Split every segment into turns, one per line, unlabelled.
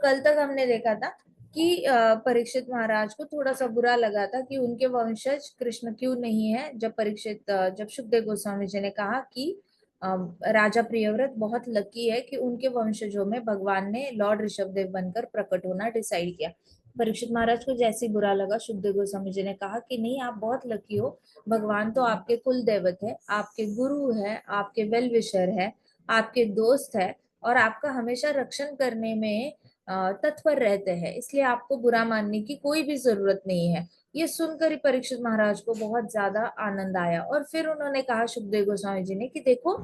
कल तक हमने देखा था कि परीक्षित महाराज को थोड़ा सा बुरा लगा था कि उनके वंशज कृष्ण क्यों नहीं है। जब सुखदेव गोस्वामी जी ने कहा कि राजा प्रियव्रत बहुत लकी है कि उनके वंशजों में भगवान ने लॉर्ड ऋषभदेव बनकर प्रकट होना डिसाइड किया। परीक्षित महाराज को जैसे ही बुरा लगा, सुखदेव गोस्वामी जी ने कहा कि नहीं, आप बहुत लकी हो, भगवान तो आपके कुल देवत है, आपके गुरु है, आपके वेल विशर है, आपके दोस्त है, और आपका हमेशा रक्षण करने में तत्पर रहते हैं, इसलिए आपको बुरा मानने की कोई भी जरूरत नहीं है। ये सुनकर ही परीक्षित महाराज को बहुत ज्यादा आनंद आया, और फिर उन्होंने कहा सुखदेव गोस्वामी जी ने कि देखो,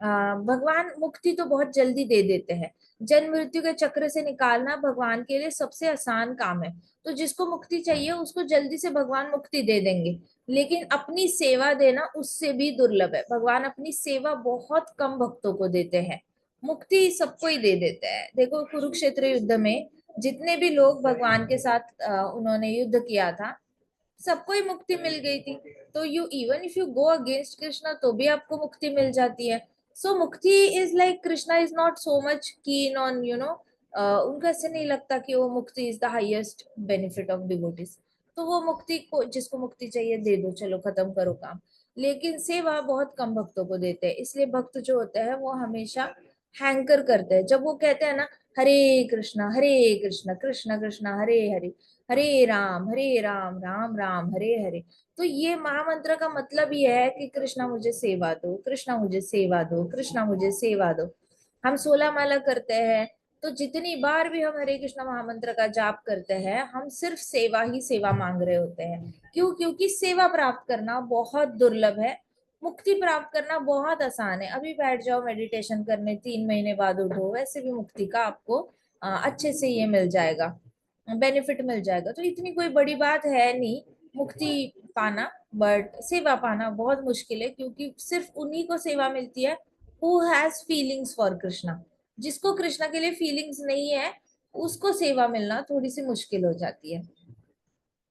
भगवान मुक्ति तो बहुत जल्दी दे देते हैं। जन्म मृत्यु के चक्र से निकालना भगवान के लिए सबसे आसान काम है। तो जिसको मुक्ति चाहिए उसको जल्दी से भगवान मुक्ति दे देंगे। लेकिन अपनी सेवा देना उससे भी दुर्लभ है। भगवान अपनी सेवा बहुत कम भक्तों को देते हैं। मुक्ति सबको ही दे देते हैं। देखो, कुरुक्षेत्र युद्ध में जितने भी लोग भगवान के साथ उन्होंने युद्ध किया था, सबको ही मुक्ति मिल गई थी। तो you even if you go against Krishna तो भी आपको मुक्ति मिल जाती है। सो मुक्ति is like, Krishna is not so much keen on उनको ऐसे नहीं लगता कि वो मुक्ति is the highest benefit of devotees. तो वो मुक्ति को, जिसको मुक्ति चाहिए दे दो, चलो खत्म करो काम। लेकिन सेवा बहुत कम भक्तों को देते हैं, इसलिए भक्त जो होते हैं वो हमेशा हैंकर करते हैं। जब वो कहते हैं ना, हरे कृष्ण कृष्ण कृष्ण हरे हरे, हरे राम राम राम हरे हरे, तो ये महामंत्र का मतलब ये है कि कृष्णा मुझे सेवा दो, कृष्णा मुझे सेवा दो, कृष्णा मुझे सेवा दो। हम 16 माला करते हैं, तो जितनी बार भी हम हरे कृष्णा महामंत्र का जाप करते हैं, हम सिर्फ सेवा ही सेवा मांग रहे होते हैं। क्यों? क्योंकि सेवा प्राप्त करना बहुत दुर्लभ है, मुक्ति प्राप्त करना बहुत आसान है। अभी बैठ जाओ मेडिटेशन करने, 3 महीने बाद उठो, वैसे भी मुक्ति का आपको अच्छे से ये मिल जाएगा, बेनिफिट मिल जाएगा। तो इतनी कोई बड़ी बात है नहीं मुक्ति पाना। बट सेवा पाना बहुत मुश्किल है, क्योंकि सिर्फ उन्हीं को सेवा मिलती है who has feelings for Krishna. जिसको कृष्णा के लिए फीलिंग्स नहीं है, उसको सेवा मिलना थोड़ी सी मुश्किल हो जाती है।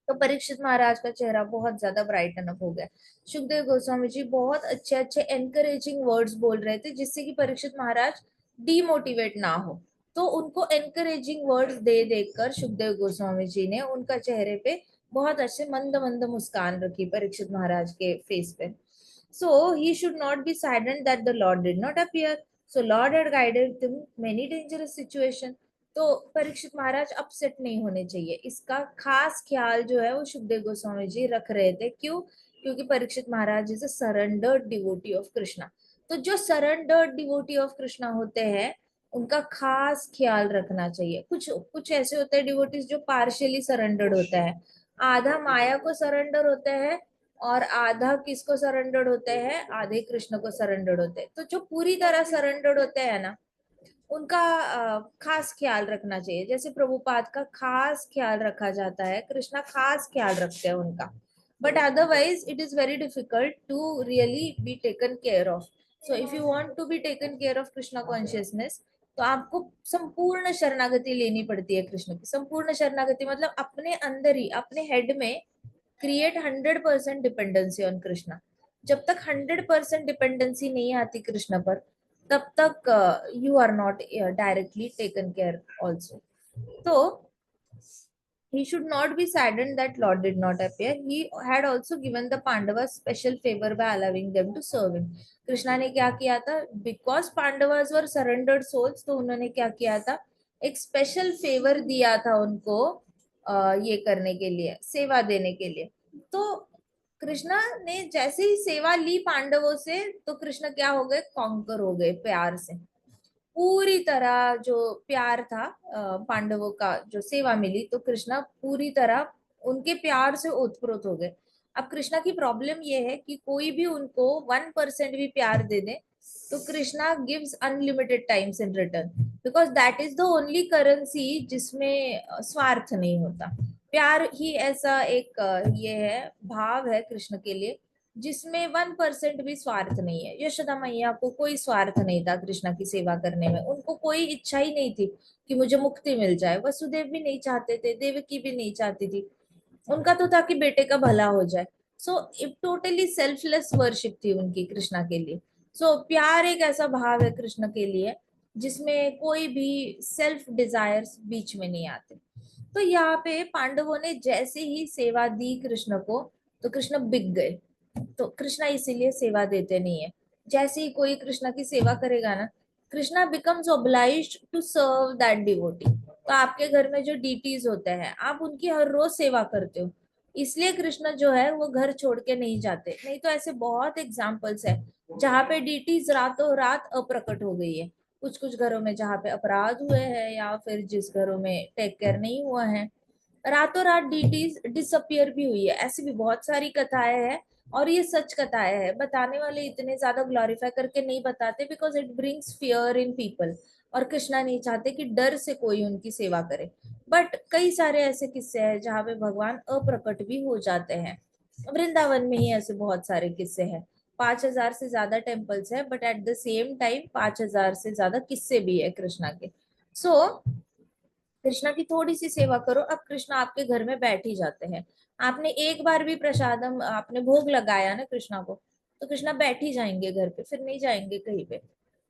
तो परीक्षित महाराज का चेहरा बहुत ज्यादा ब्राइटन अप हो गया। सुखदेव गोस्वामी जी बहुत अच्छे अच्छे एनकरेजिंग वर्ड्स बोल रहे थे, जिससे कि परीक्षित महाराज डीमोटिवेट ना हो। तो उनको एनकरेजिंग वर्ड्स दे देकर सुखदेव गोस्वामी जी ने उनका चेहरे पे बहुत अच्छे मंद मंद मुस्कान रखी परीक्षित महाराज के फेस पे। So he should not be saddened that the Lord did not appear. So Lord had guided him many dangerous situation. तो परीक्षित महाराज अपसेट नहीं होने चाहिए, इसका खास ख्याल जो है वो सुखदेव गोस्वामी जी रख रहे थे। क्यों? क्योंकि Parikshit Maharaj is a surrendered devotee of Krishna. तो जो सरेंडर्ड डिवोटी ऑफ कृष्णा होते हैं, उनका खास ख्याल रखना चाहिए। कुछ कुछ ऐसे होते हैं डिवोटीज जो पार्शियली सरेंडर्ड होता है, आधा माया को सरेंडर होते हैं और आधा किसको सरेंडर्ड होते हैं, आधे कृष्ण को सरेंडर्ड होते हैं। तो जो पूरी तरह सरेंडर्ड होते हैं ना, उनका खास ख्याल रखना चाहिए। जैसे प्रभुपाद का खास ख्याल रखा जाता है, कृष्णा खास ख्याल रखते हैं उनका। But otherwise it is very difficult to really be taken care of. So if you want to be taken care of Krishna consciousness, तो आपको संपूर्ण शरणागति लेनी पड़ती है। कृष्ण की संपूर्ण शरणागति मतलब अपने अंदर ही, अपने हेड में क्रिएट 100% डिपेंडेंसी ऑन कृष्णा। जब तक 100% डिपेंडेंसी नहीं आती कृष्ण पर, तब तक you are not directly taken care also. तो he should not be saddened that Lord did not appear. He had also given the Pandavas special favor by allowing them to serve him. Krishna ने क्या किया था? Because Pandavas were surrendered souls, तो उन्होंने क्या किया था, एक स्पेशल फेवर दिया था उनको ये करने के लिए, सेवा देने के लिए। तो कृष्णा ने जैसे ही सेवा ली पांडवों से, तो कृष्ण क्या हो गए, कॉन्कर हो गए प्यार से। पूरी तरह जो प्यार था पांडवों का, जो सेवा मिली, तो कृष्णा पूरी तरह उनके प्यार से ओतप्रोत हो गए। अब कृष्णा की प्रॉब्लम ये है कि कोई भी उनको 1% भी प्यार दे दे, तो Krishna gives unlimited times in return, because that is the only currency जिसमें स्वार्थ नहीं होता। प्यार ही ऐसा एक ये है, भाव है कृष्ण के लिए, जिसमें 1% भी स्वार्थ नहीं है। यशोदा मैया को कोई स्वार्थ नहीं था कृष्णा की सेवा करने में, उनको कोई इच्छा ही नहीं थी कि मुझे मुक्ति मिल जाए। वसुदेव भी नहीं चाहते थे, देवकी भी नहीं चाहती थी, उनका तो था कि बेटे का भला हो जाए। सो टोटली सेल्फलेस वर्शिप थी उनकी कृष्णा के लिए। सो प्यार एक ऐसा भाव है कृष्ण के लिए जिसमें कोई भी सेल्फ डिजायर्स बीच में नहीं आते। तो यहाँ पे पांडवों ने जैसे ही सेवा दी कृष्ण को, तो कृष्ण बिक गए। तो कृष्णा इसीलिए सेवा देते नहीं है। जैसे ही कोई कृष्णा की सेवा करेगा ना, Krishna becomes obliged to serve that devotee. तो आपके घर में जो डीटीज होते हैं, आप उनकी हर रोज सेवा करते हो, इसलिए कृष्ण जो है वो घर छोड़ के नहीं जाते। नहीं तो ऐसे बहुत एग्जाम्पल्स है जहाँ पे डीटीज रातों रात अप्रकट हो गई है। कुछ कुछ घरों में जहाँ पे अपराध हुए हैं, या फिर जिस घरों में टेक केयर नहीं हुआ है, रातों रात डीटीज डिसअपियर भी हुई है। ऐसी भी बहुत सारी कथाएं हैं, और ये सच कथाएं हैं। बताने वाले इतने ज्यादा ग्लोरीफाई करके नहीं बताते, because it brings fear in people, और कृष्णा नहीं चाहते कि डर से कोई उनकी सेवा करे। बट कई सारे ऐसे किस्से हैं जहाँ पे भगवान अप्रकट भी हो जाते हैं। वृंदावन में ही ऐसे बहुत सारे किस्से हैं। 5,000 से ज्यादा टेम्पल्स है, but at the same time 5,000 से ज्यादा किस्से भी है कृष्णा के। सो कृष्णा की थोड़ी सी सेवा करो, अब कृष्णा आपके घर में बैठ ही जाते हैं। आपने एक बार भी प्रसादम आपने भोग लगाया ना कृष्णा को, तो कृष्णा बैठ ही जाएंगे घर पे, फिर नहीं जाएंगे कहीं पे।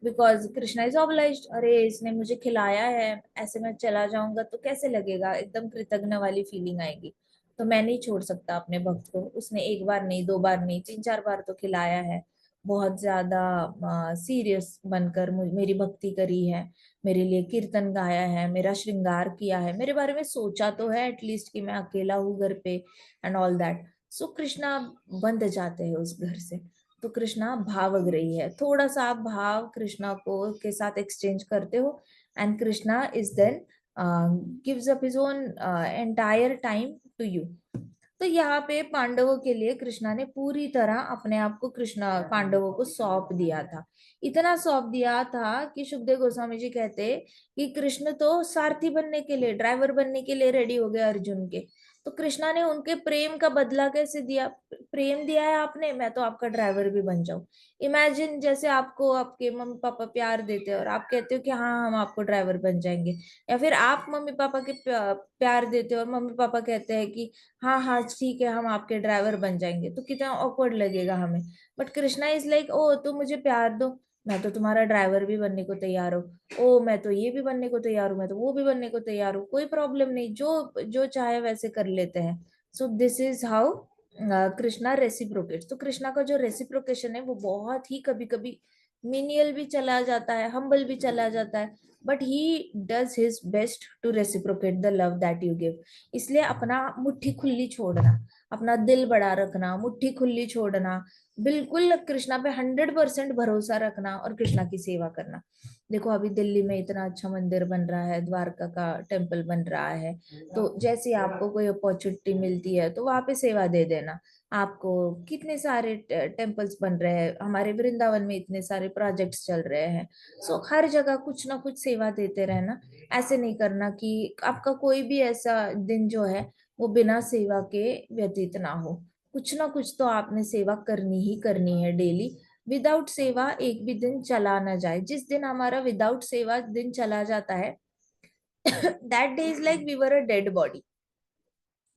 बिकॉज कृष्णा इज ऑब्लाइज्ड, अरे इसने मुझे खिलाया है, ऐसे मैं चला जाऊंगा तो कैसे लगेगा, एकदम कृतज्ञ वाली फीलिंग आएगी। तो मैं नहीं छोड़ सकता अपने भक्त को। उसने एक बार नहीं, दो बार नहीं, 3-4 बार तो खिलाया है। बहुत ज्यादा सीरियस बनकर मेरी भक्ति करी है, मेरे लिए कीर्तन गाया है, मेरा श्रृंगार किया है, मेरे बारे में सोचा तो है एटलीस्ट कि मैं अकेला हूँ घर पे, एंड ऑल दैट। सो कृष्णा बंध जाते हैं उस घर से। तो कृष्णा भावग्रही है, थोड़ा सा आप भाव कृष्णा को के साथ एक्सचेंज करते हो, and Krishna is then gives up his own entire time to you. तो यहाँ पे पांडवों के लिए कृष्णा ने पूरी तरह अपने आप को कृष्णा पांडवों को सौंप दिया था। इतना सौंप दिया था कि सुखदेव गोस्वामी जी कहते कि कृष्ण तो सारथी बनने के लिए, ड्राइवर बनने के लिए रेडी हो गए अर्जुन के। तो कृष्णा ने उनके प्रेम का बदला कैसे दिया? प्रेम दिया है आपने, मैं तो आपका ड्राइवर भी बन जाऊं। इमेजिन जैसे आपको आपके मम्मी पापा प्यार देते हैं और आप कहते हो कि हाँ हम आपको ड्राइवर बन जाएंगे, या फिर आप मम्मी पापा के प्यार देते हो और मम्मी पापा कहते हैं कि हाँ हाँ ठीक है हम आपके ड्राइवर बन जाएंगे, तो कितना ऑकवर्ड लगेगा हमें। बट कृष्णा इज लाइक, ओ तुम मुझे प्यार दो, मैं तो तुम्हारा ड्राइवर भी बनने को तैयार हूँ। ओ मैं तो ये भी बनने को तैयार हूँ, मैं तो वो भी बनने को तैयार हूँ, कोई प्रॉब्लम नहीं, जो जो चाहे वैसे कर लेते हैं। So this is how Krishna reciprocate. तो कृष्णा का जो रेसिप्रोकेशन है वो बहुत ही कभी कभी मिनियल भी चला जाता है, हम्बल भी चला जाता है, but he does his best to reciprocate the love that you give. इसलिए अपना मुट्ठी खुली छोड़ना, अपना दिल बड़ा रखना, मुट्ठी खुली छोड़ना, बिल्कुल कृष्णा पे 100% भरोसा रखना और कृष्णा की सेवा करना। देखो अभी दिल्ली में इतना अच्छा मंदिर बन रहा है, द्वारका का टेम्पल बन रहा है। तो जैसे ही आपको कोई अपॉर्चुनिटी मिलती है तो वहां पे सेवा दे देना। आपको कितने सारे टेम्पल्स बन रहे हैं, हमारे वृंदावन में इतने सारे प्रोजेक्ट्स चल रहे हैं। सो हर जगह कुछ ना कुछ सेवा देते रहना। ऐसे नहीं करना कि आपका कोई भी ऐसा दिन जो है वो बिना सेवा के व्यतीत ना हो। कुछ ना कुछ तो आपने सेवा करनी ही करनी है डेली। विदाउट सेवा एक भी दिन चला ना जाए। जिस दिन हमारा विदाउट सेवा दिन चला जाता है that day is like we were a dead body.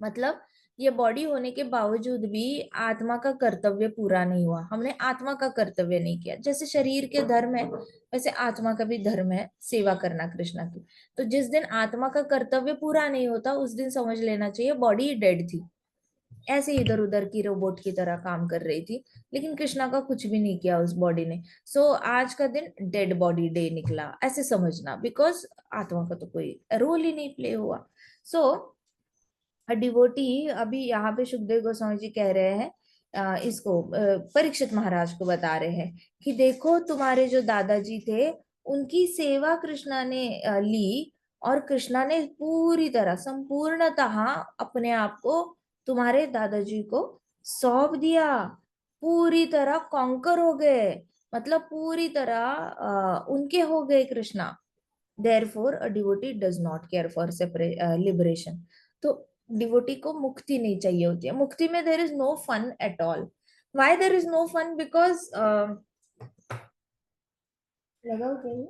मतलब ये बॉडी होने के बावजूद भी आत्मा का कर्तव्य पूरा नहीं हुआ, हमने आत्मा का कर्तव्य नहीं किया। जैसे शरीर के धर्म है, वैसे आत्मा का भी धर्म है सेवा करना कृष्णा की। तो जिस दिन आत्मा का कर्तव्य पूरा नहीं होता उस दिन समझ लेना चाहिए बॉडी डेड थी, ऐसे इधर उधर की रोबोट की तरह काम कर रही थी। लेकिन कृष्णा का कुछ भी नहीं किया उस बॉडी ने। सो आज का दिन डेड बॉडी डे निकला ऐसे समझना, बिकॉज आत्मा का तो कोई रोल ही नहीं प्ले हुआ। सो डिवोटी अभी यहाँ पे सुखदेव गोस्वामी जी कह रहे हैं, इसको परीक्षित महाराज को बता रहे हैं कि देखो तुम्हारे जो दादाजी थे उनकी सेवा कृष्णा ने ली, और कृष्णा ने पूरी तरह संपूर्णतः अपने आप को तुम्हारे दादाजी को सौंप दिया। पूरी तरह कॉन्कर हो गए, मतलब पूरी तरह उनके हो गए Krishna. Therefore, a devotee does not care for separate liberation. तो डिवोटी को मुक्ति नहीं चाहिए होती है। मुक्ति में there is no fun at all. Why there is no fun? Because लगाओ क्या ये?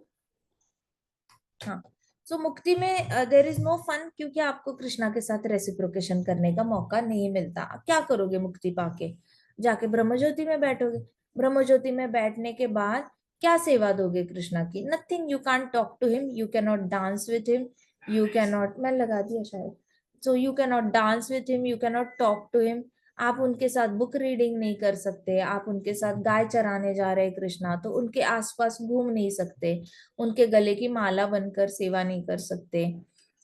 हाँ। सो मुक्ति में देर इज नो फन, क्योंकि आपको कृष्णा के साथ रेसिप्रोकेशन करने का मौका नहीं मिलता। आप क्या करोगे मुक्ति पाके? जाके ब्रह्म ज्योति में बैठोगे। ब्रह्म ज्योति में बैठने के बाद क्या सेवा दोगे कृष्णा की? Nothing, you can talk to him, you can not dance with him, you can not, मैं लगा दिया शायद, so you can not dance with him, you can not talk to him. आप उनके साथ बुक रीडिंग नहीं कर सकते, आप उनके साथ गाय चराने जा रहे हैं कृष्णा तो उनके आसपास घूम नहीं सकते, उनके गले की माला बनकर सेवा नहीं कर सकते,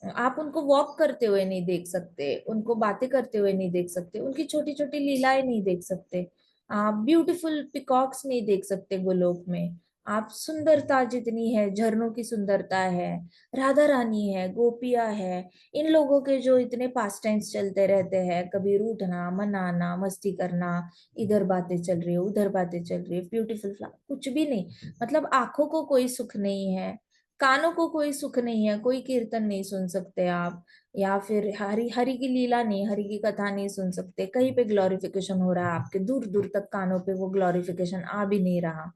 आप उनको वॉक करते हुए नहीं देख सकते, उनको बातें करते हुए नहीं देख सकते, उनकी छोटी छोटी लीलाएं नहीं देख सकते, आप ब्यूटीफुल पिकॉक्स नहीं देख सकते गोलोक में, आप सुंदरता जितनी है, झरनों की सुंदरता है, राधा रानी है, गोपियां है, इन लोगों के जो इतने पास टाइम्स चलते रहते हैं, कभी रूठना मनाना मस्ती करना, इधर बातें चल रही है उधर बातें चल रही है, ब्यूटीफुल कुछ भी नहीं, मतलब आंखों को कोई सुख नहीं है, कानों को कोई सुख नहीं है, कोई कीर्तन नहीं सुन सकते आप, या फिर हरि हरि की लीला नहीं, हरि की कथा नहीं सुन सकते, कहीं पे ग्लोरिफिकेशन हो रहा है आपके, दूर दूर तक कानों पे वो ग्लोरिफिकेशन आ भी नहीं रहा।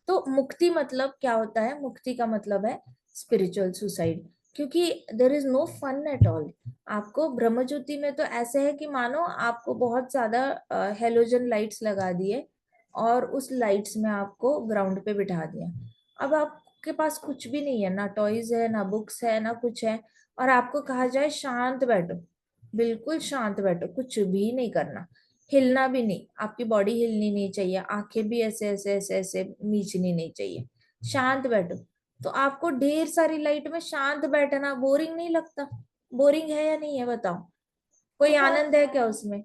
तो मुक्ति मतलब क्या होता है? मुक्ति का मतलब है स्पिरिचुअल सुसाइड, क्योंकि there is no fun at all. आपको ब्रह्म ज्योति में तो ऐसे है कि मानो आपको बहुत ज्यादा हेलोजन लाइट्स लगा दिए और उस लाइट्स में आपको ग्राउंड पे बिठा दिया, अब आपके पास कुछ भी नहीं है, ना टॉयज है ना बुक्स है ना कुछ है, और आपको कहा जाए शांत बैठो, बिल्कुल शांत बैठो, कुछ भी नहीं करना, हिलना भी नहीं, आपकी बॉडी हिलनी नहीं चाहिए, आंखें भी ऐसे ऐसे ऐसे ऐसे मीचनी नहीं चाहिए, शांत बैठो। तो आपको ढेर सारी लाइट में शांत बैठना बोरिंग नहीं लगता? बोरिंग है या नहीं है बताओ? कोई आनंद है क्या उसमें?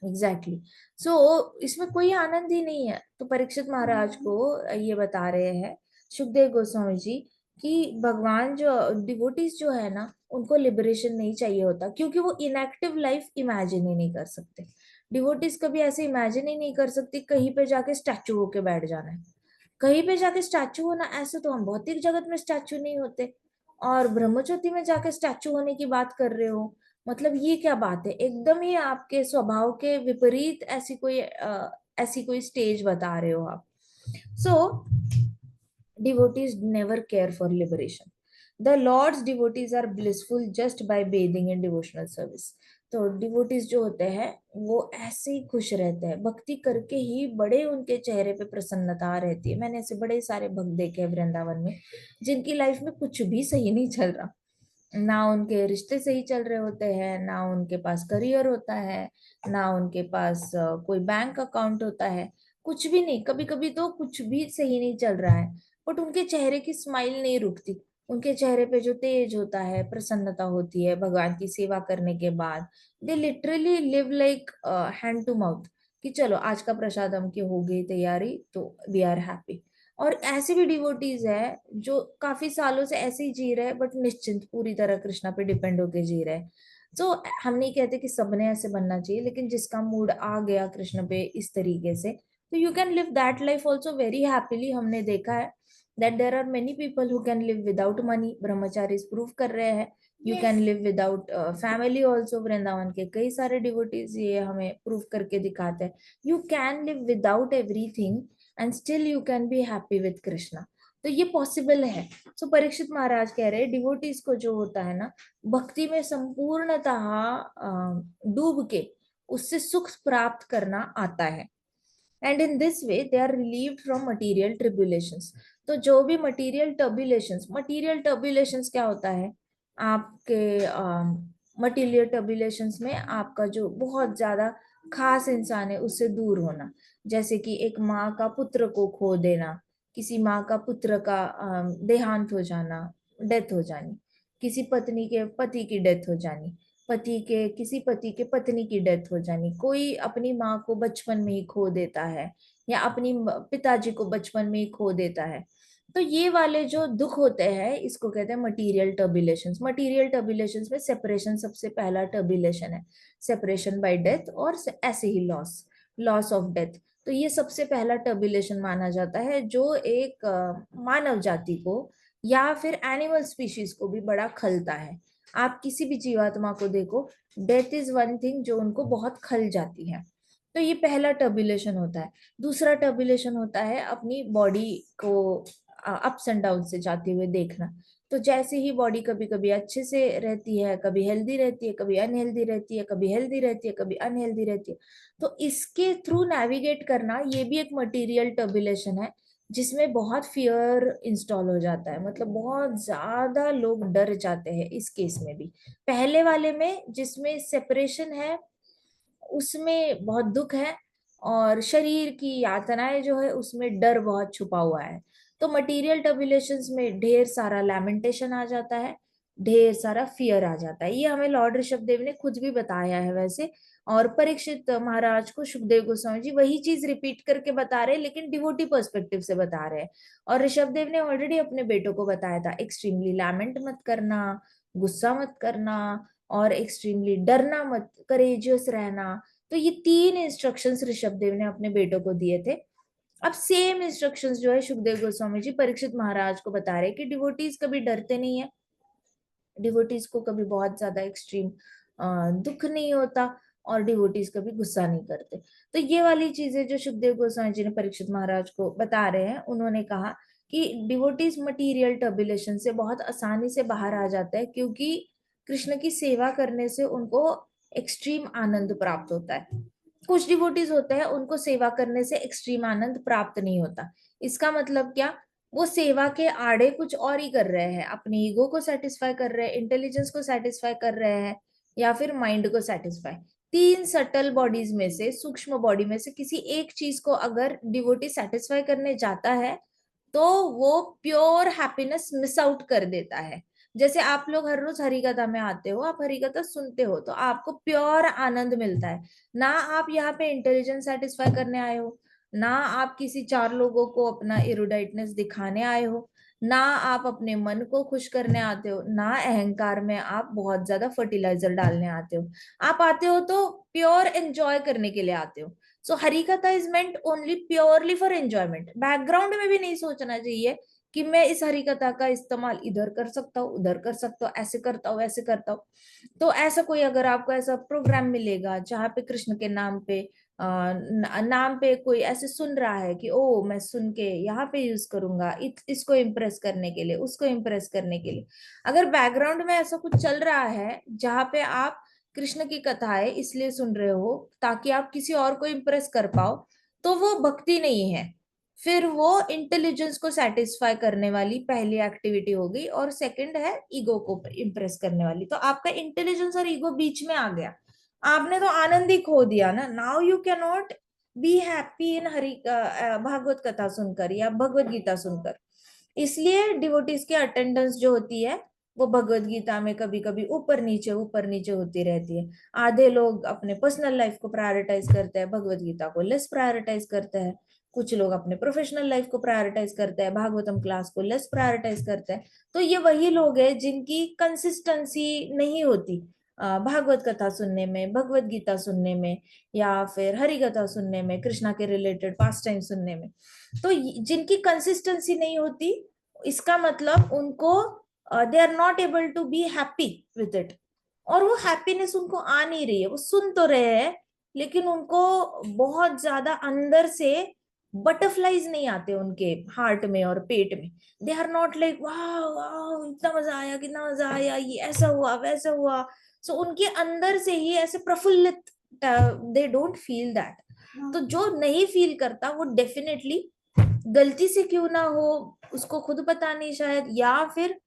Exactly exactly. इसमें कोई आनंद ही नहीं है। तो परीक्षित महाराज को ये बता रहे हैं सुखदेव गोस्वामी जी कि भगवान जो डिवोटीज जो है ना उनको लिबरेशन नहीं चाहिए होता, क्योंकि वो इनएक्टिव लाइफ इमेजिन ही नहीं कर सकते। डिवोटीज कभी ऐसे इमेजिन ही नहीं कर सकती कहीं पे जाके स्टैचू होके बैठ जाना है, कहीं पे जाके स्टैचू होना, ऐसे तो हम भौतिक जगत में स्टैचू नहीं होते, और ब्रह्मज्योति में जाके स्टैचू होने की बात कर रहे हो, मतलब ये क्या बात है? एकदम ही आपके स्वभाव के विपरीत ऐसी कोई स्टेज बता रहे हो आप। सो devotees never care for liberation. The Lord's devotees are blissful just by bathing in devotional service. तो डिवोटीज जो होते हैं वो ऐसे ही खुश रहते हैं, भक्ति करके ही बड़े उनके चेहरे पे प्रसन्नता रहती है। मैंने ऐसे बड़े सारे भक्त देखे हैं वृंदावन में जिनकी लाइफ में कुछ भी सही नहीं चल रहा, ना उनके रिश्ते सही चल रहे होते हैं, ना उनके पास करियर होता है, ना उनके पास कोई बैंक अकाउंट होता है, कुछ भी नहीं, कभी कभी तो कुछ भी सही नहीं चल रहा है, बट उनके चेहरे की स्माइल नहीं रुकती, उनके चेहरे पे जो तेज होता है, प्रसन्नता होती है भगवान की सेवा करने के बाद, they literally live like hand to mouth, कि चलो आज का प्रसाद हम की हो गई तैयारी तो वी आर हैप्पी। और ऐसे भी डिवोटीज है जो काफी सालों से ऐसे ही जी रहे हैं बट निश्चिंत पूरी तरह कृष्णा पे डिपेंड होके जी रहे हैं। तो हम नहीं कहते कि सबने ऐसे बनना चाहिए, लेकिन जिसका मूड आ गया कृष्ण पे इस तरीके से, तो you can live that life also very happily. हमने देखा है that there are many people who can live without money, ब्रह्मचारी प्रूव कर रहे हैं। You can live without family also, Vrindavan के कई सारे डिवोटीज ये हमें प्रूव करके दिखाते हैं। You can live without everything and still you can be happy with Krishna. तो ये पॉसिबल है। सो परीक्षित महाराज कह रहे हैं डिवोटीज को जो होता है ना भक्ति में संपूर्णतः डूब के उससे सुख प्राप्त करना आता है, and in this way they are relieved from material tribulations. तो जो भी मटेरियल टर्बुलेशंस क्या होता है? आपके मटेरियल टर्बुलेशंस में आपका जो बहुत ज्यादा खास इंसान है उससे दूर होना, जैसे कि एक माँ का पुत्र को खो देना, किसी माँ का पुत्र का देहांत हो जाना, डेथ हो जानी, किसी पत्नी के पति की डेथ हो जानी, किसी पति के पत्नी की डेथ हो जानी, कोई अपनी माँ को बचपन में ही खो देता है, या अपनी पिताजी को बचपन में ही खो देता है। तो ये वाले जो दुख होते हैं इसको कहते हैं मटीरियल टर्बुलेशंस। मटीरियल टर्बुलेशंस में सेपरेशन सबसे पहला टर्बुलेशन है, सेपरेशन बाय डेथ, और ऐसे ही लॉस, लॉस ऑफ डेथ। तो ये सबसे पहला टर्बुलेशन माना जाता है जो एक मानव जाति को या फिर एनिमल स्पीशीज को भी बड़ा खलता है। आप किसी भी जीवात्मा को देखो, डेथ इज वन थिंग जो उनको बहुत खल जाती है। तो ये पहला टर्बुलेशन होता है। दूसरा टर्बुलेशन होता है अपनी बॉडी को अप्स एंड डाउन से जाते हुए देखना। तो जैसे ही बॉडी कभी कभी अच्छे से रहती है, कभी हेल्दी रहती है, कभी अनहेल्दी रहती है, कभी हेल्दी रहती है, कभी अनहेल्दी रहती है, तो इसके थ्रू नेविगेट करना ये भी एक मटेरियल टर्बुलेशन है, जिसमें बहुत फियर इंस्टॉल हो जाता है। मतलब बहुत ज्यादा लोग डर जाते हैं इस केस में भी। पहले वाले में जिसमें सेपरेशन है उसमें बहुत दुख है, और शरीर की यातनाएं जो है उसमें डर बहुत छुपा हुआ है। तो मटेरियल टर्बुलेशंस में ढेर सारा लैमेंटेशन आ जाता है, ढेर सारा फियर आ जाता है। ये हमें लॉर्ड ऋषभदेव ने खुद भी बताया है वैसे। और परीक्षित महाराज को सुखदेव गोस्वामी जी वही चीज रिपीट करके बता रहे हैं, लेकिन डिवोटी पर्सपेक्टिव से बता रहे हैं। और ऋषभदेव ने ऑलरेडी अपने बेटों को बताया था, एक्सट्रीमली लैमेंट मत करना, गुस्सा मत करना, और एक्सट्रीमली डरना मत, करेजियस रहना। तो ये 3 इंस्ट्रक्शंस ऋषभदेव ने अपने बेटों को दिए थे। अब सेम इंस्ट्रक्शंस जो है सुखदेव गोस्वामी जी परीक्षित महाराज को बता रहे हैं कि डिवोटीज कभी डरते नहीं है, डिवोटीज को कभी बहुत ज्यादा एक्सट्रीम दुख नहीं होता, और डिवोटीज कभी गुस्सा नहीं करते। तो ये वाली चीजें जो सुखदेव गोस्वामी जी ने परीक्षित महाराज को बता रहे हैं, उन्होंने कहा कि डिवोटीज मटीरियल टर्बुलेशन से बहुत आसानी से बाहर आ जाते हैं, क्योंकि कृष्ण की सेवा करने से उनको एक्सट्रीम आनंद प्राप्त होता है। कुछ डिवोटीज होते हैं उनको सेवा करने से एक्सट्रीम आनंद प्राप्त नहीं होता। इसका मतलब क्या, वो सेवा के आड़े कुछ और ही कर रहे हैं, अपने ईगो को सेटिस्फाई कर रहे हैं, इंटेलिजेंस को सेटिस्फाई कर रहे हैं, या फिर माइंड को सेटिस्फाई। 3 सटल बॉडीज में से, सूक्ष्म बॉडी में से किसी एक चीज को अगर डिवोटी सेटिस्फाई करने जाता है, तो वो प्योर हैप्पीनेस मिस आउट कर देता है। जैसे आप लोग हर रोज हरि कथा में आते हो, आप हरि कथा सुनते हो, तो आपको प्योर आनंद मिलता है। ना आप यहाँ पे इंटेलिजेंस सेटिस्फाई करने आए हो, ना आप किसी 4 लोगों को अपना इरुडाइटनेस दिखाने आए हो, ना आप अपने मन को खुश करने आते हो, ना अहंकार में आप बहुत ज्यादा फर्टिलाइजर डालने आते हो। आप आते हो तो प्योर एंजॉय करने के लिए आते हो। सो हरि कथा is meant only purely for enjoyment. Background में भी नहीं सोचना चाहिए कि मैं इस हरि कथा का इस्तेमाल इधर कर सकता हूँ, उधर कर सकता हूँ, ऐसे करता हूँ, ऐसे करता हूँ। तो ऐसा कोई अगर आपको ऐसा प्रोग्राम मिलेगा जहाँ पे कृष्ण के नाम पे नाम पे कोई ऐसे सुन रहा है कि ओ मैं सुन के यहाँ पे यूज करूंगा, इसको इम्प्रेस करने के लिए, उसको इम्प्रेस करने के लिए, अगर बैकग्राउंड में ऐसा कुछ चल रहा है जहाँ पे आप कृष्ण की कथाएं इसलिए सुन रहे हो ताकि आप किसी और को इम्प्रेस कर पाओ, तो वो भक्ति नहीं है। फिर वो इंटेलिजेंस को सेटिस्फाई करने वाली पहली एक्टिविटी होगी, और सेकंड है ईगो को इम्प्रेस करने वाली। तो आपका इंटेलिजेंस और ईगो बीच में आ गया, आपने तो आनंद ही खो दिया ना। Now you can not be happy in Hari Bhagavat कथा सुनकर या भगवत गीता सुनकर। इसलिए डिवोटीज की अटेंडेंस जो होती है वो भगवत गीता में कभी कभी ऊपर नीचे होती रहती है। आधे लोग अपने पर्सनल लाइफ को प्रायोरिटाइज करते हैं, भगवत गीता को लेस प्रायोरिटाइज करते हैं। कुछ लोग अपने प्रोफेशनल लाइफ को प्रायोरिटाइज करते हैं, भागवतम क्लास को लेस प्रायोरिटाइज करते हैं। तो ये वही लोग हैं जिनकी कंसिस्टेंसी नहीं होती भागवत कथा सुनने में, भगवत गीता सुनने में, या फिर हरि कथा सुनने में, कृष्णा के रिलेटेड पास टाइम सुनने में। तो जिनकी कंसिस्टेंसी नहीं होती, इसका मतलब उनको they are not able to be happy with it. और वो हैप्पीनेस उनको आ नहीं रही है, वो सुन तो रहे हैं लेकिन उनको बहुत ज्यादा अंदर से बटरफ्लाईज नहीं आते उनके हार्ट में और पेट में। दे आर नॉट लाइक वाह वाह इतना मजा आया, कितना मजा आया, ये ऐसा हुआ वैसा हुआ। सो उनके अंदर से ही ऐसे प्रफुल्लित, दे डोंट फील दैट। तो जो नहीं फील करता वो डेफिनेटली, गलती से क्यों ना हो, उसको खुद पता नहीं शायद, या फिर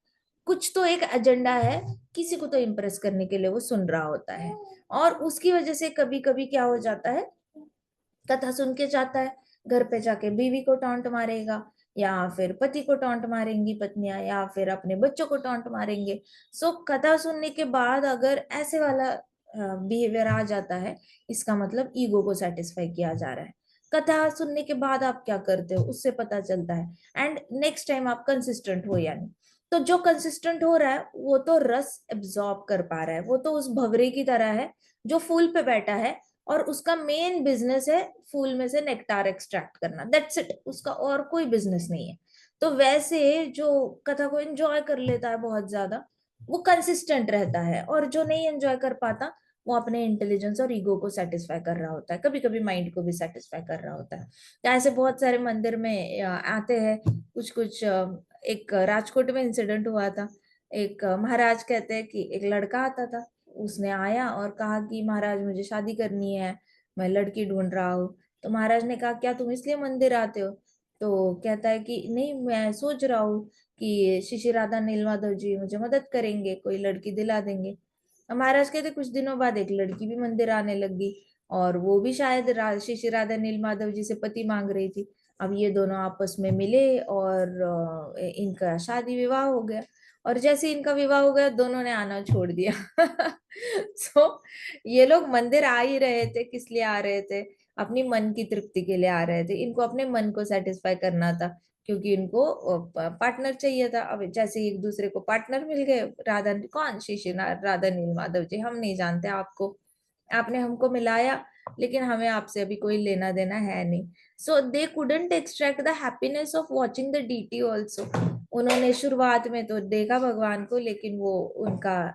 कुछ तो एक एजेंडा है, किसी को तो इम्प्रेस करने के लिए वो सुन रहा होता है। और उसकी वजह से कभी कभी क्या हो जाता है, कथा सुन के जाता है, घर पे जाके बीवी को टॉन्ट मारेगा, या फिर पति को टॉन्ट मारेंगी पत्नियां, या फिर अपने बच्चों को टॉन्ट मारेंगे। सो कथा सुनने के बाद अगर ऐसे वाला बिहेवियर आ जाता है, इसका मतलब ईगो को सेटिस्फाई किया जा रहा है। कथा सुनने के बाद आप क्या करते हो उससे पता चलता है, एंड नेक्स्ट टाइम आप कंसिस्टेंट हो या नहीं। तो जो कंसिस्टेंट हो रहा है वो तो रस एब्जॉर्ब कर पा रहा है, वो तो उस भवरे की तरह है जो फूल पे बैठा है, और उसका मेन बिजनेस है फूल में से नेक्टार एक्सट्रैक्ट करना, दैट्स इट, उसका और कोई बिजनेस नहीं है। तो वैसे जो कथा को एंजॉय कर लेता है बहुत ज्यादा, वो कंसिस्टेंट रहता है, और जो नहीं एंजॉय कर पाता वो अपने इंटेलिजेंस और ईगो को सेटिस्फाई कर रहा होता है, कभी कभी माइंड को भी सेटिस्फाई कर रहा होता है। तो ऐसे बहुत सारे मंदिर में आते हैं कुछ कुछ। एक राजकोट में इंसिडेंट हुआ था एक महाराज कहते हैं कि एक लड़का आता था, उसने आया और कहा कि महाराज मुझे शादी करनी है, मैं लड़की ढूंढ रहा हूँ। तो महाराज ने कहा क्या तुम इसलिए मंदिर आते हो? तो कहता है कि नहीं, मैं सोच रहा हूँ कि श्री श्री राधा नीलमाधव जी मुझे मदद करेंगे, कोई लड़की दिला देंगे। अब महाराज कहते कुछ दिनों बाद एक लड़की भी मंदिर आने लगी, और वो भी शायद श्री श्री राधा नीलमाधव जी से पति मांग रही थी। अब ये दोनों आपस में मिले और इनका शादी विवाह हो गया। और जैसे इनका विवाह हो गया, दोनों ने आना छोड़ दिया। ये लोग मंदिर आ ही रहे थे, किस लिए आ रहे थे? अपनी मन की तृप्ति के लिए आ रहे थे, इनको अपने मन को सेटिस्फाई करना था, क्योंकि इनको पार्टनर चाहिए था। अब जैसे ही एक दूसरे को पार्टनर मिल गए, राधा कौन श्री राधा नील माधव जी, हम नहीं जानते आपको, आपने हमको मिलाया, लेकिन हमें आपसे अभी कोई लेना देना है नहीं। So they couldn't extract the happiness of watching the deity also. उन्होंने शुरुआत में तो देखा भगवान को, लेकिन वो उनका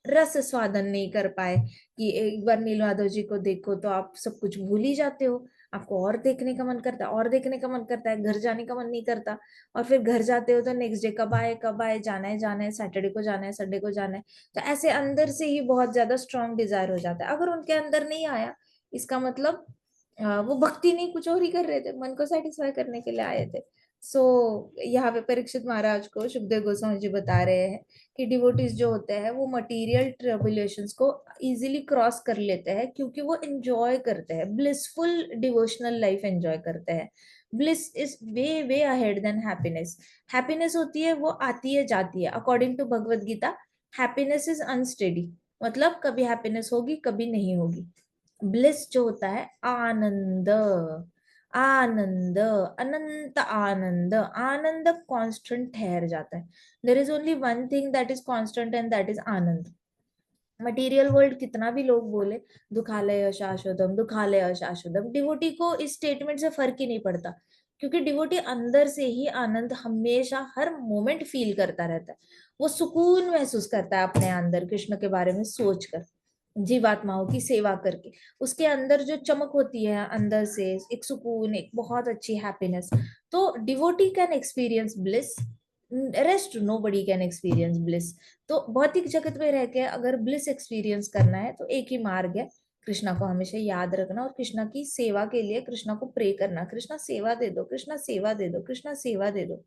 रस स्वादन नहीं कर पाए, कि एक बार नीलमाधव जी को देखो तो आप सब कुछ भूल ही जाते हो, आपको और देखने का मन करता है, और देखने का मन करता है, घर जाने का मन नहीं करता। और फिर घर जाते हो तो नेक्स्ट डे कब आए, जाना है, सैटरडे को जाना है, संडे को जाना है। तो ऐसे अंदर से ही बहुत ज्यादा स्ट्रांग डिजायर हो जाता है। अगर उनके अंदर नहीं आया, इसका मतलब वो भक्ति नहीं, कुछ और ही कर रहे थे, मन को सेटिस्फाई करने के लिए आए थे। सो यहाँ पे परीक्षित महाराज को सुखदेव गोस्वामी जी बता रहे हैं कि डिवोटीज जो होते हैं वो मटेरियल ट्रिबुलेशंस को इजीली क्रॉस कर लेते हैं, क्योंकि वो एंजॉय करते हैं, ब्लिसफुल डिवोशनल लाइफ एंजॉय करते हैं। Bliss is way way ahead than happiness. Happiness होती है वो आती है जाती है, according to Bhagavad Gita happiness is unsteady, मतलब कभी हैप्पीनेस होगी कभी नहीं होगी। ब्लिस जो होता है आनंद, आनंद, अनंत आनंद, आनंद कांस्टेंट ठहर जाता है। There is only one thing that is constant and that is Anand. Material world कितना भी लोग बोले दुखालय शाश्वतम, दुखालय अशाश्वतम, डिवोटी को इस स्टेटमेंट से फर्क ही नहीं पड़ता, क्योंकि डिवोटी अंदर से ही आनंद हमेशा हर मोमेंट फील करता रहता है। वो सुकून महसूस करता है अपने अंदर कृष्ण के बारे में सोचकर, जीवात्माओं की सेवा करके। उसके अंदर जो चमक होती है अंदर से, एक सुकून, एक बहुत अच्छी हैप्पीनेस। तो devotee can experience bliss, rest nobody can experience bliss. तो भौतिक जगत में रह के अगर ब्लिस एक्सपीरियंस करना है तो एक ही मार्ग है, कृष्णा को हमेशा याद रखना और कृष्णा की सेवा के लिए कृष्णा को प्रे करना, कृष्णा सेवा दे दो, कृष्णा सेवा दे दो, कृष्णा सेवा दे दो।